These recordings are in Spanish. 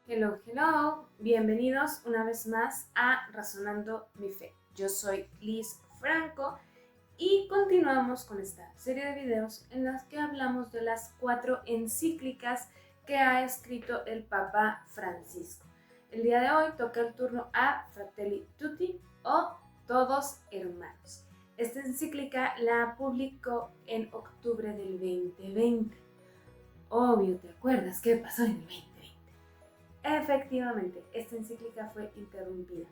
Hello, hello, bienvenidos una vez más a Razonando mi Fe. Yo soy Liz Franco y continuamos con esta serie de videos en las que hablamos de las 4 encíclicas que ha escrito el Papa Francisco. El día de hoy toca el turno a Fratelli Tutti o Todos Hermanos. Esta encíclica la publicó en octubre del 2020. Obvio, ¿te acuerdas qué pasó en el 2020? Efectivamente, esta encíclica fue interrumpida.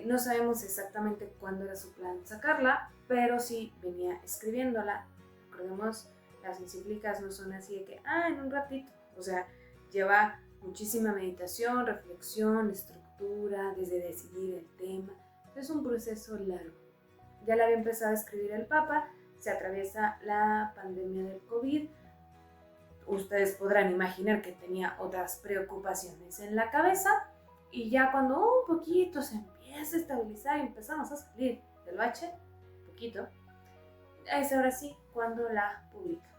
No sabemos exactamente cuándo era su plan sacarla, pero sí venía escribiéndola. Recordemos, las encíclicas no son así de que, en un ratito. O sea, lleva muchísima meditación, reflexión, estructura, desde decidir el tema. Es un proceso largo. Ya la había empezado a escribir el Papa, se atraviesa la pandemia del COVID. Ustedes podrán imaginar que tenía otras preocupaciones en la cabeza y ya cuando un poquito se empieza a estabilizar y empezamos a salir del bache, poquito, es ahora sí cuando la publica.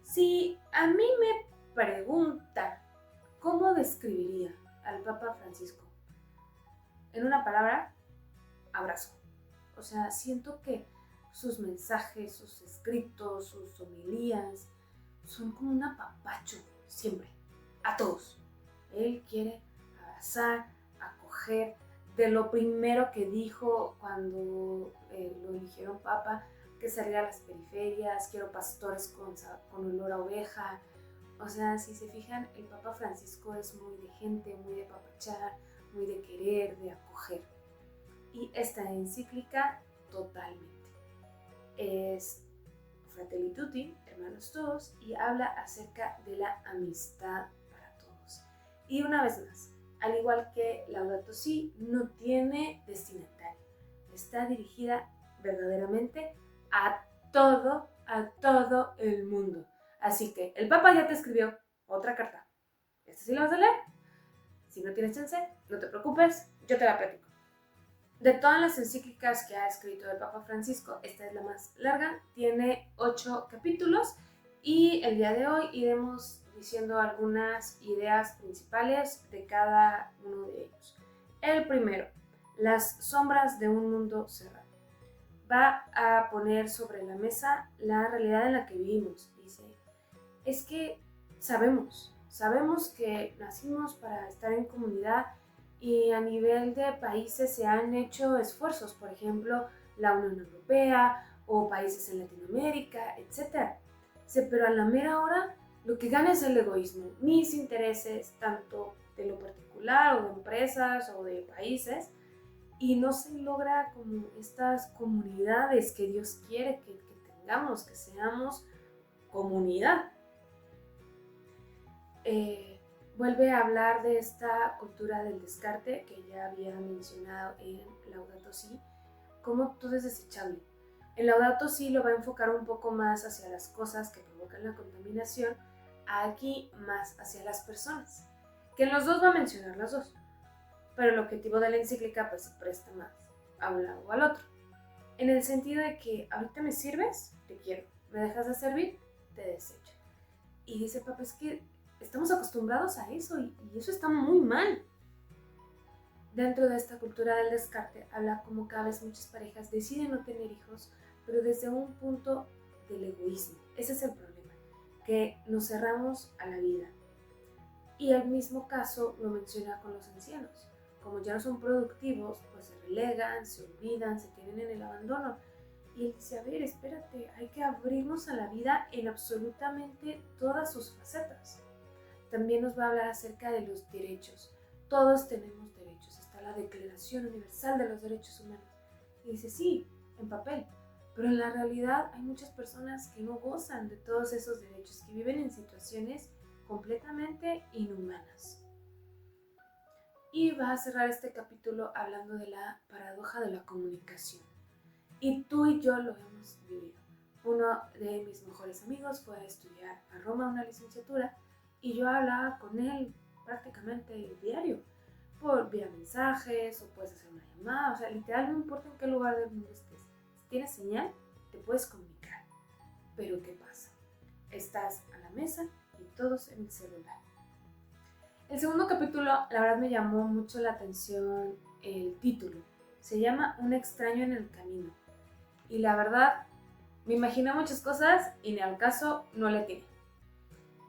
Si a mí me preguntan cómo describiría al Papa Francisco, en una palabra, abrazo. O sea, siento que sus mensajes, sus escritos, sus homilías, son como un apapacho, siempre, a todos. Él quiere abrazar, acoger. De lo primero que dijo cuando lo eligieron papa, que salga a las periferias, quiero pastores con olor a oveja. O sea, si se fijan, el Papa Francisco es muy de gente, muy de apapachar, muy de querer, de acoger. Y esta encíclica totalmente es Fratelli Tutti, hermanos todos, y habla acerca de la amistad para todos. Y una vez más, al igual que Laudato Si, no tiene destinatario. Está dirigida verdaderamente a todo el mundo. Así que el Papa ya te escribió otra carta. ¿Esta sí la vas a leer? Si no tienes chance, no te preocupes, yo te la platico. De todas las encíclicas que ha escrito el Papa Francisco, esta es la más larga, tiene 8 capítulos y el día de hoy iremos diciendo algunas ideas principales de cada uno de ellos. El primero, las sombras de un mundo cerrado. Va a poner sobre la mesa la realidad en la que vivimos. Dice, es que sabemos que nacimos para estar en comunidad y a nivel de países se han hecho esfuerzos, por ejemplo, la Unión Europea o países en Latinoamérica, etc. Pero a la mera hora lo que gana es el egoísmo, mis intereses, tanto de lo particular o de empresas o de países, y no se logra como estas comunidades que Dios quiere que tengamos, que seamos comunidad. Vuelve a hablar de esta cultura del descarte que ya había mencionado en Laudato Si, como todo es desechable. En Laudato Si lo va a enfocar un poco más hacia las cosas que provocan la contaminación, aquí más hacia las personas, que en los dos va a mencionar las dos, pero el objetivo de la encíclica pues se presta más a un lado o al otro, en el sentido de que ahorita me sirves, te quiero, me dejas de servir, te desecho. Y dice Papa, es que estamos acostumbrados a eso y eso está muy mal. Dentro de esta cultura del descarte habla como cada vez muchas parejas deciden no tener hijos, pero desde un punto del egoísmo. Ese es el problema, que nos cerramos a la vida. Y el mismo caso lo menciona con los ancianos. Como ya no son productivos, pues se relegan, se olvidan, se tienen en el abandono. Y él dice, a ver, espérate, hay que abrirnos a la vida en absolutamente todas sus facetas. También nos va a hablar acerca de los derechos. Todos tenemos derechos. Está la Declaración Universal de los Derechos Humanos. Y dice, sí, en papel. Pero en la realidad hay muchas personas que no gozan de todos esos derechos, que viven en situaciones completamente inhumanas. Y va a cerrar este capítulo hablando de la paradoja de la comunicación. Y tú y yo lo hemos vivido. Uno de mis mejores amigos fue a estudiar a Roma una licenciatura y yo hablaba con él prácticamente diario, por vía mensajes o puedes hacer una llamada, o sea, literal no importa en qué lugar del mundo estés. Si tienes señal, te puedes comunicar. Pero ¿qué pasa? Estás a la mesa y todos en el celular. El segundo capítulo, la verdad, me llamó mucho la atención el título. Se llama Un extraño en el camino. Y la verdad, me imaginé muchas cosas y ni al caso no le tiene.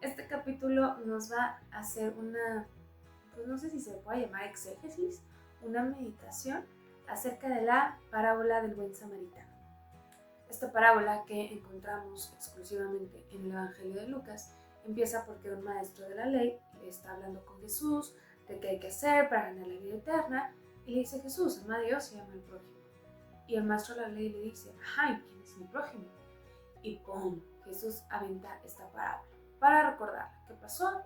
Este capítulo nos va a hacer una, pues no sé si se puede llamar exégesis, una meditación acerca de la parábola del buen samaritano. Esta parábola, que encontramos exclusivamente en el Evangelio de Lucas, empieza porque un maestro de la ley le está hablando con Jesús de qué hay que hacer para ganar la vida eterna, y le dice: Jesús, ama a Dios y ama al prójimo. Y el maestro de la ley le dice: ajá, ¿quién es mi prójimo? Y ¡pum! Jesús avienta esta parábola para recordar qué pasó.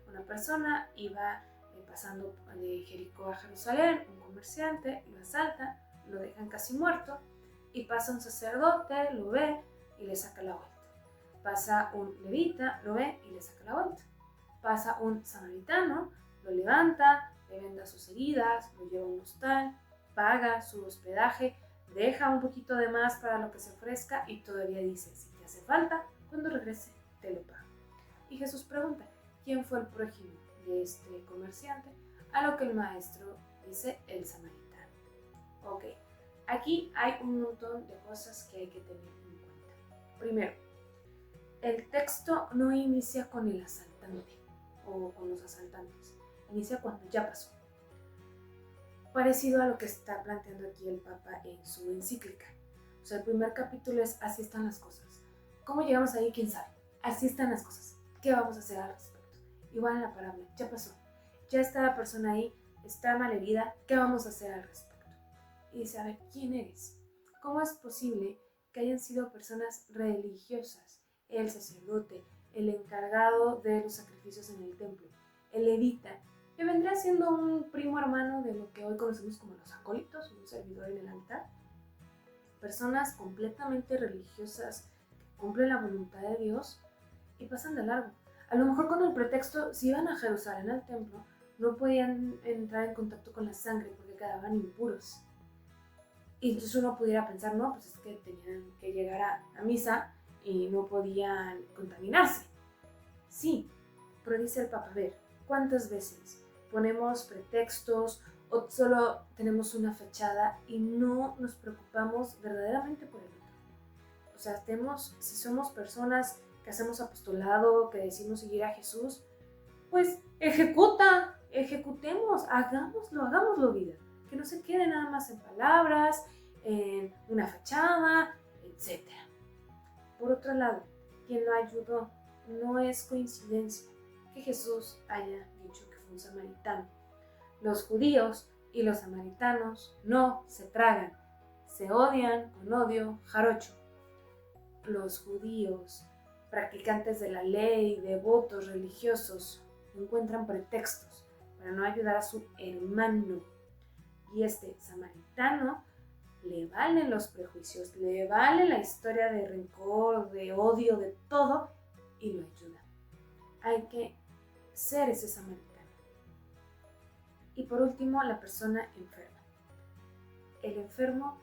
Una persona iba pasando de Jericó a Jerusalén, un comerciante lo asalta, lo dejan casi muerto, y pasa un sacerdote, lo ve y le saca la vuelta. Pasa un levita, lo ve y le saca la vuelta. Pasa un samaritano, lo levanta, le venda sus heridas, lo lleva a un hostal, paga su hospedaje, deja un poquito de más para lo que se ofrezca y todavía dice: si te hace falta, cuando regrese te lo pago. Y Jesús pregunta: ¿quién fue el prójimo de este comerciante? A lo que el maestro dice: el samaritano. Ok, aquí hay un montón de cosas que hay que tener en cuenta. Primero, el texto no inicia con el asaltante o con los asaltantes, inicia cuando ya pasó. Parecido a lo que está planteando aquí el Papa en su encíclica. O sea, el primer capítulo es: así están las cosas. ¿Cómo llegamos ahí? ¿Quién sabe? Así están las cosas. ¿Qué vamos a hacer al respecto? Igual en la parábola, ya pasó. Ya está la persona ahí, está malherida, ¿qué vamos a hacer al respecto? Y dice: a ver, ¿quién eres? ¿Cómo es posible que hayan sido personas religiosas? El sacerdote, el encargado de los sacrificios en el templo, el levita, que vendría siendo un primo hermano de lo que hoy conocemos como los acólitos, un servidor en el altar. Personas completamente religiosas que cumplen la voluntad de Dios y pasan de largo. A lo mejor con el pretexto: si iban a Jerusalén al templo, no podían entrar en contacto con la sangre porque quedaban impuros. Y entonces uno pudiera pensar: no, pues es que tenían que llegar a misa y no podían contaminarse. Sí, pero dice el Papa: a ver, ¿cuántas veces ponemos pretextos o solo tenemos una fachada y no nos preocupamos verdaderamente por el otro? O sea, si somos personas que hacemos apostolado, que decimos seguir a Jesús, pues ejecutemos, hagámoslo vida. Que no se quede nada más en palabras, en una fachada, etc. Por otro lado, quien lo ayudó, no es coincidencia que Jesús haya dicho que fue un samaritano. Los judíos y los samaritanos no se tragan, se odian con odio jarocho. Los judíos, practicantes de la ley, devotos, religiosos, encuentran pretextos para no ayudar a su hermano. Y este samaritano le valen los prejuicios, le vale la historia de rencor, de odio, de todo, y lo ayuda. Hay que ser ese samaritano. Y por último, la persona enferma. El enfermo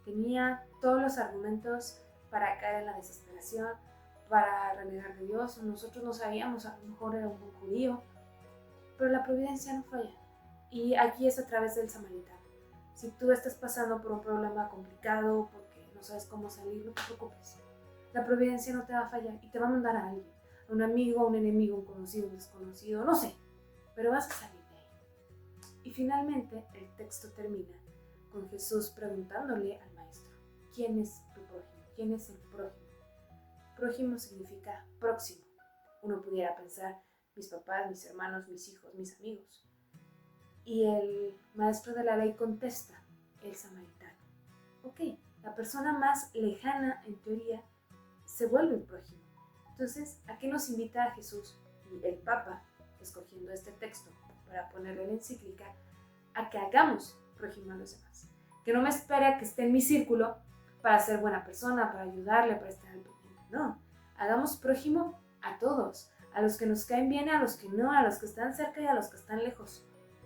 tenía todos los argumentos para caer en la desesperación, para renegar de Dios. Nosotros no sabíamos, a lo mejor era un buen judío, pero la providencia no falla. Y aquí es a través del samaritano. Si tú estás pasando por un problema complicado porque no sabes cómo salir, no te preocupes. La providencia no te va a fallar y te va a mandar a alguien, a un amigo, a un enemigo, un conocido, un desconocido, no sé, pero vas a salir de ahí. Y finalmente el texto termina con Jesús preguntándole al maestro: ¿quién es tu prójimo? ¿Quién es el prójimo? Prójimo significa próximo. Uno pudiera pensar: mis papás, mis hermanos, mis hijos, mis amigos. Y el maestro de la ley contesta: el samaritano. Ok, la persona más lejana, en teoría, se vuelve el prójimo. Entonces, ¿a qué nos invita Jesús y el Papa, escogiendo este texto para ponerlo en la encíclica? A que hagamos prójimo a los demás. Que no me espere a que esté en mi círculo para ser buena persona, para ayudarle, para estar al pendiente. No, hagamos prójimo a todos, a los que nos caen bien, a los que no, a los que están cerca y a los que están lejos.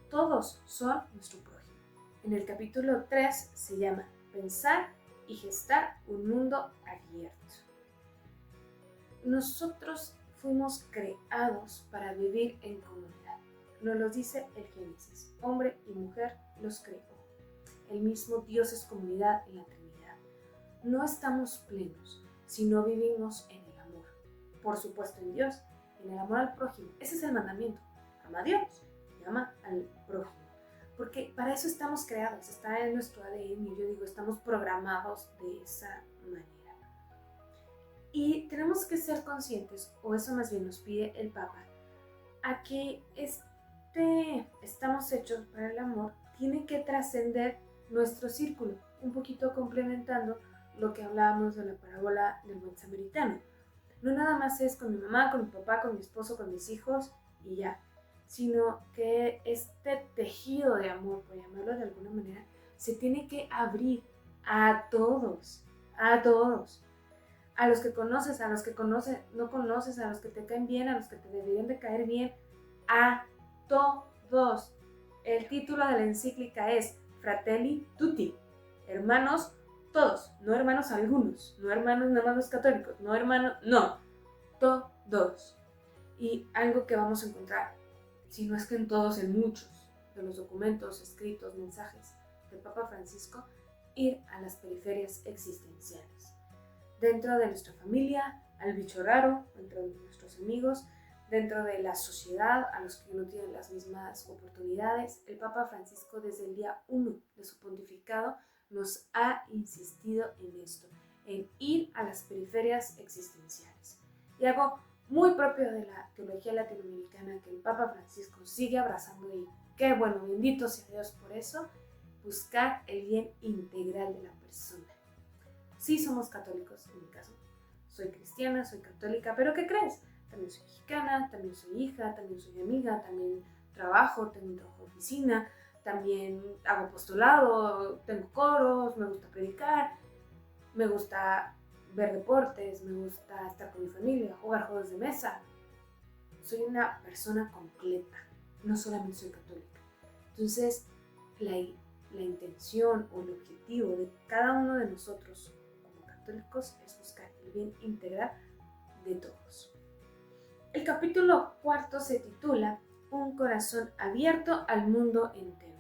Todos son nuestro prójimo. En el capítulo 3 se llama Pensar y gestar un mundo abierto. Nosotros fuimos creados para vivir en comunidad. nos lo dice el Génesis. Hombre y mujer los creó. El mismo Dios es comunidad en la Trinidad. No estamos plenos si no vivimos en el amor. Por supuesto en Dios, en el amor al prójimo. Ese es el mandamiento. Ama a Dios y ama al prójimo. Porque para eso estamos creados, está en nuestro ADN y yo digo, estamos programados de esa manera. Y tenemos que ser conscientes, o eso más bien nos pide el Papa, a que estamos hechos para el amor, tiene que trascender nuestro círculo, un poquito complementando lo que hablábamos de la parábola del buen samaritano. No nada más es con mi mamá, con mi papá, con mi esposo, con mis hijos y ya, sino que este tejido de amor, por llamarlo de alguna manera, se tiene que abrir a todos, a los que conoces, a los que no conoces, a los que te caen bien, a los que te deberían de caer bien, a todos. El título de la encíclica es Fratelli Tutti, hermanos todos, no hermanos algunos, no hermanos nada más los católicos, no, todos. Y algo que vamos a encontrar, si no es que en todos, en muchos de los documentos, escritos, mensajes del Papa Francisco, ir a las periferias existenciales. Dentro de nuestra familia, al bicho raro, dentro de nuestros amigos, dentro de la sociedad, a los que no tienen las mismas oportunidades. El Papa Francisco desde el día 1 de su pontificado nos ha insistido en esto, en ir a las periferias existenciales. Y algo muy propio de la teología latinoamericana que el Papa Francisco sigue abrazando, y qué bueno, bendito sea Dios por eso, buscar el bien integral de la persona. Sí somos católicos, en mi caso. Soy cristiana, soy católica, pero ¿qué crees? También soy mexicana, también soy hija, también soy amiga, también trabajo, tengo un trabajo de oficina, también hago apostolado, tengo coros, me gusta predicar, me gusta ver deportes, me gusta estar con mi familia, jugar juegos de mesa. Soy una persona completa, no solamente soy católica. Entonces, la intención o el objetivo de cada uno de nosotros como católicos es buscar el bien integral de todos. El capítulo 4 se titula Un corazón abierto al mundo entero.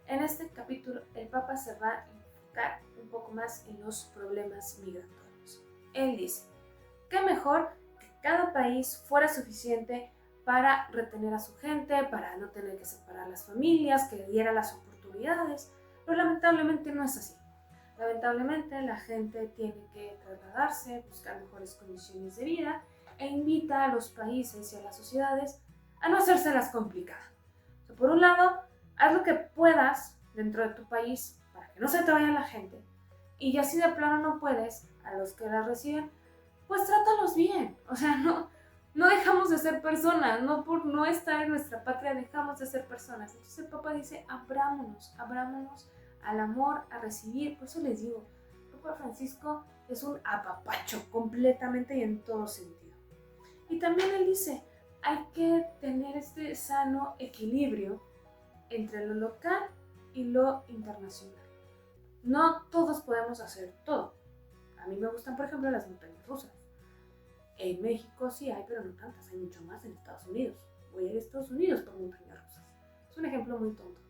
En este capítulo el Papa se va a enfocar un poco más en los problemas migratorios. Él dice, ¿qué mejor que cada país fuera suficiente para retener a su gente, para no tener que separar las familias, que diera las oportunidades? Pero lamentablemente no es así. Lamentablemente la gente tiene que trasladarse, buscar mejores condiciones de vida e invita a los países y a las sociedades a no hacérselas complicadas. O sea, por un lado, haz lo que puedas dentro de tu país para que no se te vaya la gente, y ya si de plano no puedes, a los que las reciben, pues trátalos bien. O sea, no dejamos de ser personas, no por no estar en nuestra patria dejamos de ser personas. Entonces el Papa dice, abrámonos al amor, a recibir. Por eso les digo, el Papa Francisco es un apapacho completamente y en todo sentido. Y también él dice, hay que tener este sano equilibrio entre lo local y lo internacional. No todos podemos hacer todo. A mí me gustan, por ejemplo, las montañas rusas. En México sí hay, pero no tantas. Hay mucho más en Estados Unidos. Voy a ir a Estados Unidos por montañas rusas. Es un ejemplo muy tonto.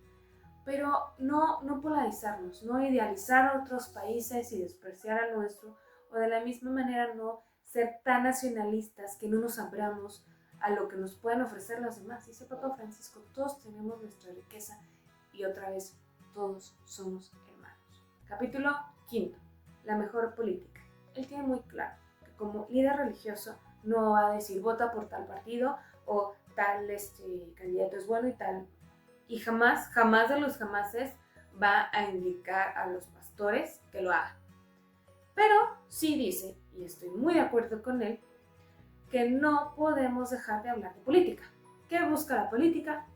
Pero no polarizarnos, no idealizar otros países y despreciar al nuestro, o de la misma manera no ser tan nacionalistas que no nos abramos a lo que nos pueden ofrecer los demás. Dice Papa Francisco, todos tenemos nuestra riqueza y otra vez todos somos hermanos. Capítulo 5. La mejor política. Él tiene muy claro que como líder religioso no va a decir vota por tal partido o tal candidato es bueno y tal. Y jamás de los jamases va a indicar a los pastores que lo hagan. Pero sí dice, y estoy muy de acuerdo con él, que no podemos dejar de hablar de política. ¿Qué busca la política?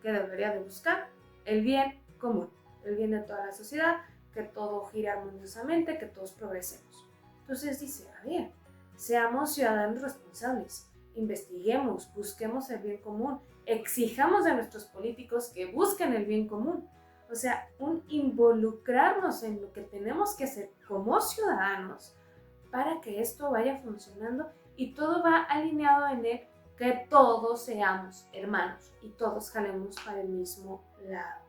¿Qué debería de buscar? El bien común, el bien de toda la sociedad, que todo gire armoniosamente, que todos progresemos. Entonces dice, a ver, seamos ciudadanos responsables, investiguemos, busquemos el bien común, exijamos de nuestros políticos que busquen el bien común. O sea, un involucrarnos en lo que tenemos que hacer como ciudadanos para que esto vaya funcionando y todo va alineado en el que todos seamos hermanos y todos jalemos para el mismo lado.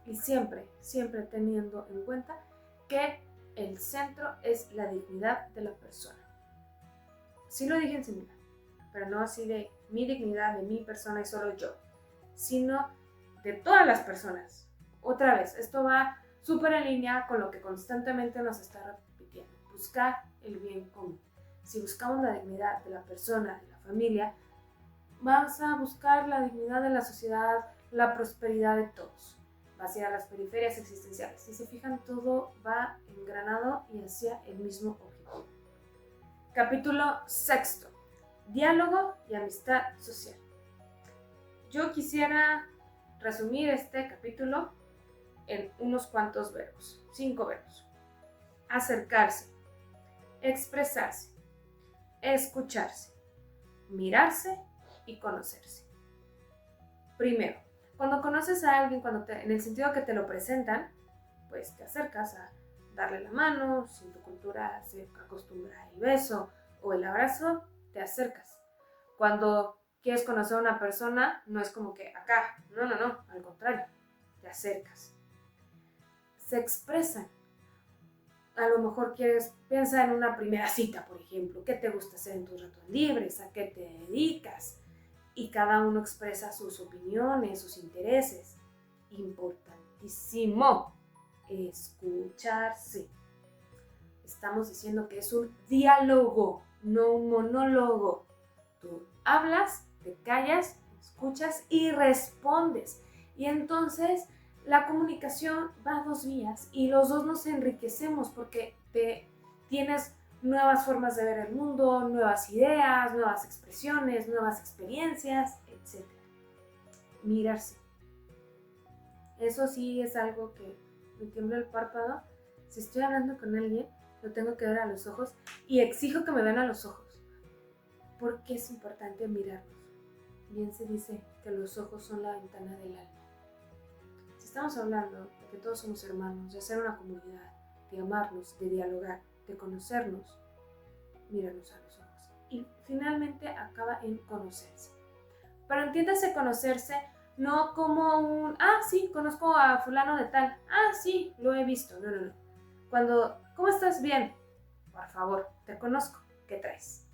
Y siempre, siempre teniendo en cuenta que el centro es la dignidad de la persona. Sí lo dije en singular, pero no así de mi dignidad, de mi persona y solo yo, sino de todas las personas. Otra vez, esto va súper en línea con lo que constantemente nos está repitiendo, buscar el bien común. Si buscamos la dignidad de la persona, de la familia, vas a buscar la dignidad de la sociedad, la prosperidad de todos. Vas a ir a las periferias existenciales. Si se fijan, todo va engranado y hacia el mismo objetivo. Capítulo 6. Diálogo y amistad social. Yo quisiera resumir este capítulo en unos cuantos verbos, 5 verbos. Acercarse, expresarse, escucharse, mirarse y conocerse. Primero, cuando conoces a alguien, en el sentido que te lo presentan, pues te acercas a darle la mano. Si en tu cultura se acostumbra el beso o el abrazo, te acercas. Cuando quieres conocer a una persona, no es como que acá, no, al contrario, te acercas. Se expresan. A lo mejor piensa en una primera cita, por ejemplo, qué te gusta hacer en tus ratos libres, a qué te dedicas, y cada uno expresa sus opiniones, sus intereses. Importantísimo, escucharse. Estamos diciendo que es un diálogo, no un monólogo. Tú hablas, te callas, escuchas y respondes. Y entonces la comunicación va a 2 vías y los dos nos enriquecemos porque tienes nuevas formas de ver el mundo, nuevas ideas, nuevas expresiones, nuevas experiencias, etc. Mirarse. Eso sí es algo que me tiembla el párpado. Si estoy hablando con alguien, lo tengo que ver a los ojos y exijo que me vean a los ojos. Porque es importante mirarnos. Bien se dice que los ojos son la ventana del alma. Si estamos hablando de que todos somos hermanos, de hacer una comunidad, de amarnos, de dialogar, de conocernos, míranos a los ojos. Y finalmente acaba en conocerse. Pero entiéndase conocerse no como sí, conozco a fulano de tal, sí, lo he visto, no. ¿Cómo estás? Bien, por favor, te conozco, ¿qué traes?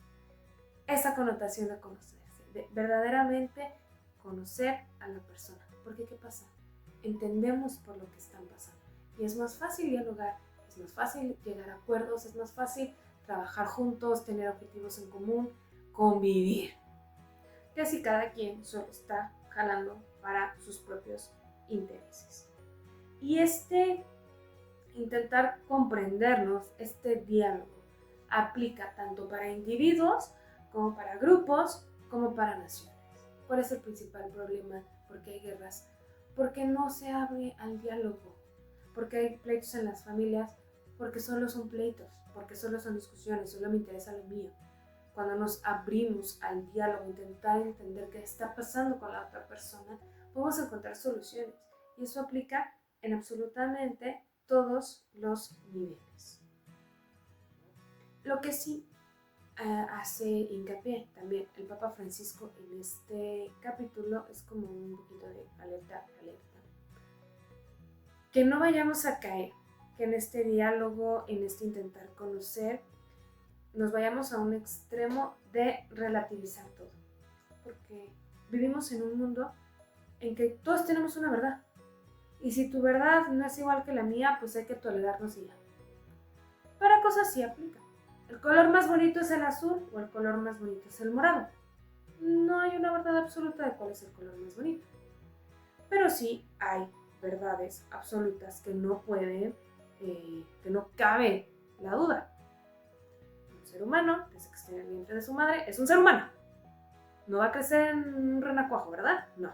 Esa connotación de conocerse, de verdaderamente conocer a la persona. Porque ¿qué pasa? Entendemos por lo que están pasando. Y es más fácil dialogar, es más fácil llegar a acuerdos, es más fácil trabajar juntos, tener objetivos en común, convivir. Que así cada quien solo está jalando para sus propios intereses. Y intentar comprendernos, este diálogo, aplica tanto para individuos como para grupos, como para naciones. ¿Cuál es el principal problema? ¿Por qué hay guerras? Porque no se abre al diálogo. Porque hay pleitos en las familias, porque solo son pleitos, porque solo son discusiones, solo me interesa lo mío. Cuando nos abrimos al diálogo, intentar entender qué está pasando con la otra persona, podemos encontrar soluciones. Y eso aplica en absolutamente todos los niveles. Lo que sí hace hincapié también el Papa Francisco en este capítulo es como un poquito de alerta. Que no vayamos a caer, que en este diálogo, en este intentar conocer, nos vayamos a un extremo de relativizar todo. Porque vivimos en un mundo en que todos tenemos una verdad. Y si tu verdad no es igual que la mía, pues hay que tolerarnos y ya. Para cosas sí aplica. ¿El color más bonito es el azul o el color más bonito es el morado? No hay una verdad absoluta de cuál es el color más bonito. Pero sí hay verdades absolutas que no cabe la duda. Un ser humano, desde que está en el vientre de su madre, es un ser humano. No va a crecer en un renacuajo, ¿verdad? No,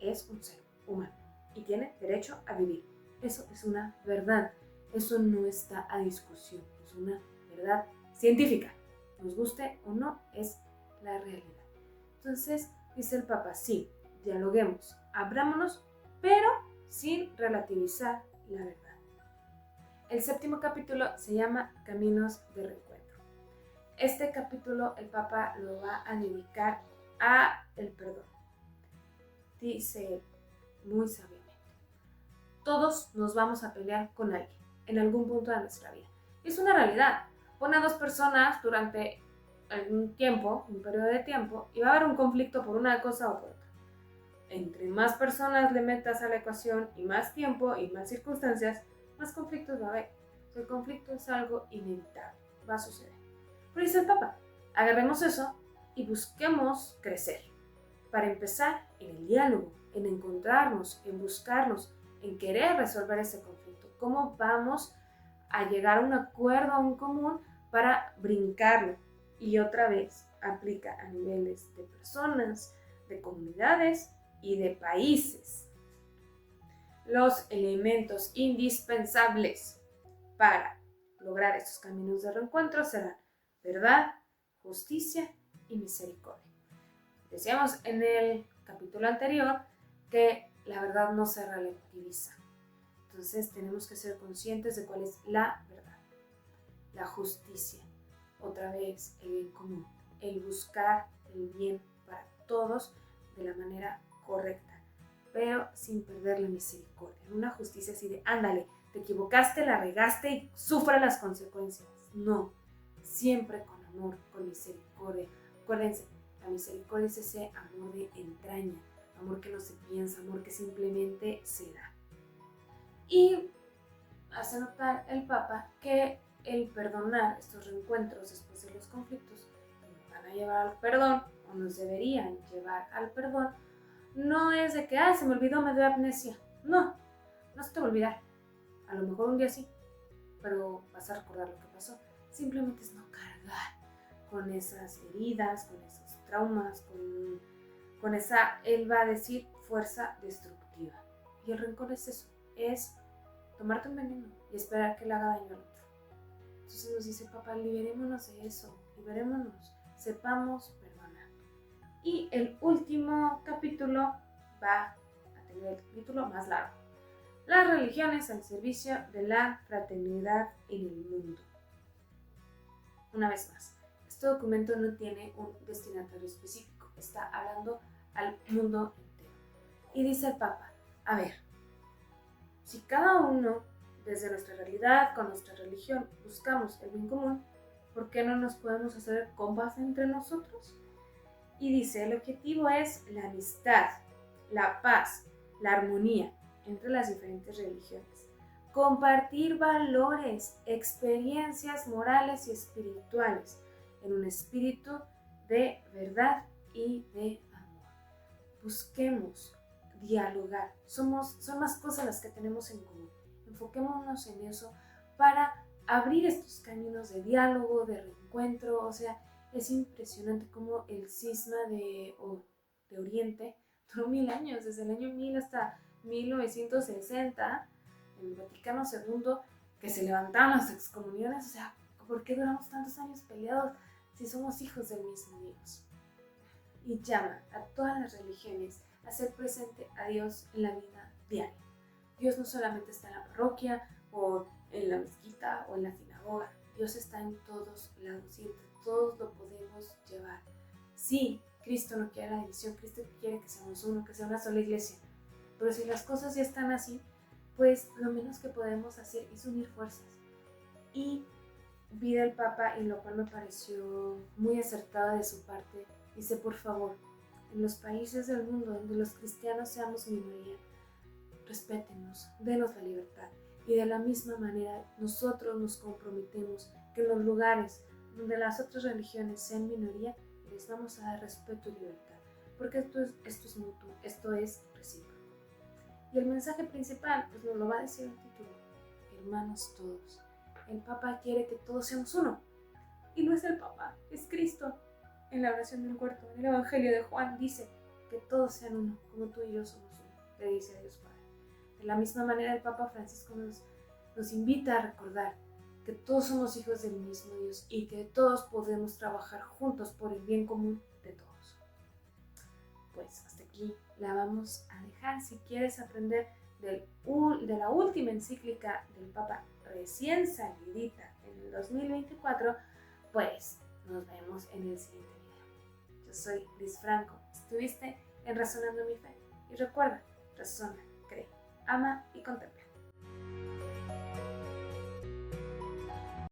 es un ser humano y tiene derecho a vivir. Eso es una verdad. Eso no está a discusión. Es una verdad científica. Nos guste o no, es la realidad. Entonces, dice el Papa, sí, dialoguemos, abrámonos, pero sin relativizar la verdad. El 7º capítulo se llama Caminos de Reencuentro. este capítulo el Papa lo va a dedicar a el perdón. Dice él, muy sabiamente, todos nos vamos a pelear con alguien en algún punto de nuestra vida. Es una realidad. Pon a dos personas durante algún tiempo, un periodo de tiempo, y va a haber un conflicto por una cosa o por otra. Entre más personas le metas a la ecuación y más tiempo y más circunstancias, más conflictos va a haber. El conflicto es algo inevitable, va a suceder. Pero dice el Papa, agarremos eso y busquemos crecer. Para empezar, en el diálogo, en encontrarnos, en buscarnos, en querer resolver ese conflicto. ¿Cómo vamos a llegar a un acuerdo, a un común para brincarlo? Y otra vez, aplica a niveles de personas, de comunidades y de países. Los elementos indispensables para lograr estos caminos de reencuentro serán verdad, justicia y misericordia. Decíamos en el capítulo anterior que la verdad no se relativiza. Entonces tenemos que ser conscientes de cuál es la verdad. La justicia, otra vez el bien común, el buscar el bien para todos de la manera correcta, pero sin perder la misericordia. Una justicia así de, ándale, te equivocaste, la regaste y sufre las consecuencias. No, siempre con amor, con misericordia. Acuérdense, la misericordia es ese amor de entraña, amor que no se piensa, amor que simplemente se da. Y hace notar el Papa que el perdonar estos reencuentros después de los conflictos que nos van a llevar al perdón, o nos deberían llevar al perdón, no es de que, se me olvidó, me dio amnesia. No, no se te va a olvidar. A lo mejor un día sí, pero vas a recordar lo que pasó. Simplemente es no cargar con esas heridas, con esos traumas, con esa, él va a decir, fuerza destructiva. Y el rencor es eso, es tomarte un veneno y esperar que le haga daño al otro. Entonces nos dice, Papa, liberémonos de eso, liberémonos, sepamos perdonar. Y el último capítulo va a tener el título más largo. Las religiones al servicio de la fraternidad en el mundo. Una vez más, este documento no tiene un destinatario específico, está hablando al mundo entero. Y dice el Papa, a ver, si cada uno, desde nuestra realidad, con nuestra religión, buscamos el bien común, ¿por qué no nos podemos hacer compas entre nosotros? Y dice, el objetivo es la amistad, la paz, la armonía entre las diferentes religiones. Compartir valores, experiencias morales y espirituales en un espíritu de verdad y de amor. Busquemos dialogar. Son más cosas las que tenemos en común. Enfoquémonos en eso para abrir estos caminos de diálogo, de reencuentro. O sea, es impresionante cómo el cisma de Oriente duró 1000 años, desde el año 1000 hasta 1960, en el Vaticano II, que se levantaban las excomuniones. O sea, ¿por qué duramos tantos años peleados si somos hijos del mismo Dios? Y llama a todas las religiones a ser presente a Dios en la vida diaria. Dios no solamente está en la parroquia o en la mezquita o en la sinagoga. Dios está en todos lados y entre todos lo podemos llevar. Sí, Cristo no quiere la división, Cristo quiere que seamos uno, que sea una sola iglesia. Pero si las cosas ya están así, pues lo menos que podemos hacer es unir fuerzas. Y pide el Papa, y lo cual me pareció muy acertada de su parte, dice, por favor, en los países del mundo donde los cristianos seamos minoría, respétenos, denos la libertad. Y de la misma manera nosotros nos comprometemos que en los lugares donde las otras religiones sean minoría, les vamos a dar respeto y libertad, porque esto es mutuo, esto es recíproco. Y el mensaje principal, pues nos lo va a decir el título, hermanos todos. El Papa quiere que todos seamos uno, y no es el Papa, es Cristo. En la oración del huerto, en el Evangelio de Juan, dice que todos sean uno, como tú y yo somos uno, le dice a Dios Padre. De la misma manera, el Papa Francisco nos invita a recordar que todos somos hijos del mismo Dios y que todos podemos trabajar juntos por el bien común de todos. Pues hasta aquí la vamos a dejar. Si quieres aprender de la última encíclica del Papa recién salidita en el 2024, pues Nos vemos en el siguiente video. Yo soy Liz Franco. Estuviste en Razonando mi Fe. Y recuerda, razona, cree, ama y contempla.